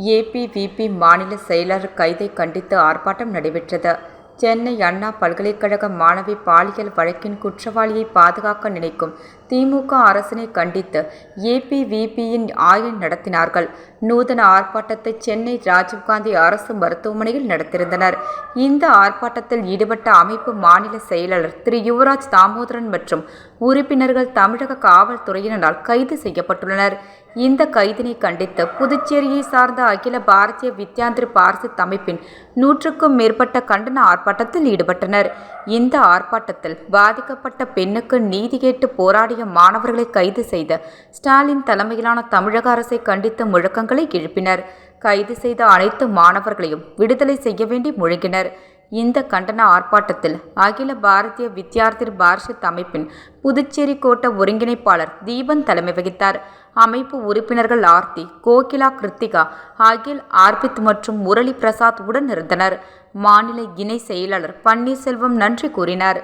ABVP மாநில செயலாளர் கைதை கண்டித்து ஆர்ப்பாட்டம் நடைபெற்றது. சென்னை அண்ணா பல்கலைக்கழக மாணவி பாலியல் வழக்கின் குற்றவாளியை பாதுகாக்க நினைக்கும் திமுக அரசினை கண்டித்து ஏபிவிபியின் ஆய்வு நடத்தினார்கள். நூதன ஆர்ப்பாட்டத்தை சென்னை ராஜீவ்காந்தி அரசு மருத்துவமனையில் நடத்தியிருந்தனர். இந்த ஆர்ப்பாட்டத்தில் ஈடுபட்ட அமைப்பு மாநில செயலாளர் திரு யுவராஜ் தாமோதரன் மற்றும் உறுப்பினர்கள் தமிழக காவல்துறையினரால் கைது செய்யப்பட்டுள்ளனர். இந்த கைதினை கண்டித்து புதுச்சேரியை சார்ந்த அகில பாரதிய வித்யாந்திரி பார்சித் அமைப்பின் 100க்கும் மேற்பட்ட கண்டன ஆர்ப்பாட்டத்தில் ஈடுபட்டனர். இந்த ஆர்ப்பாட்டத்தில் பாதிக்கப்பட்ட பெண்ணுக்கு நீதி கேட்டு போராடிய மாணவர்களை கைது செய்த ஸ்டாலின் தலைமையிலான தமிழக அரசை கண்டித்து முழக்கங்களை எழுப்பினர். கைது செய்த அனைத்து மாணவர்களையும் விடுதலை செய்ய வேண்டி முழங்கினர். இந்த கண்டன ஆர்ப்பாட்டத்தில் அகில பாரதிய வித்யார்த்தி பார்ஷித் அமைப்பின் புதுச்சேரி கோட்ட ஒருங்கிணைப்பாளர் தீபன் தலைமை வகித்தார். அமைப்பு உறுப்பினர்கள் ஆர்த்தி, கோகிலா, கிருத்திகா, அகில், ஆர்பித் மற்றும் முரளி பிரசாத் உடன் இருந்தனர். மாநில இணை செயலாளர் பன்னீர்செல்வம் நன்றி கூறினார்.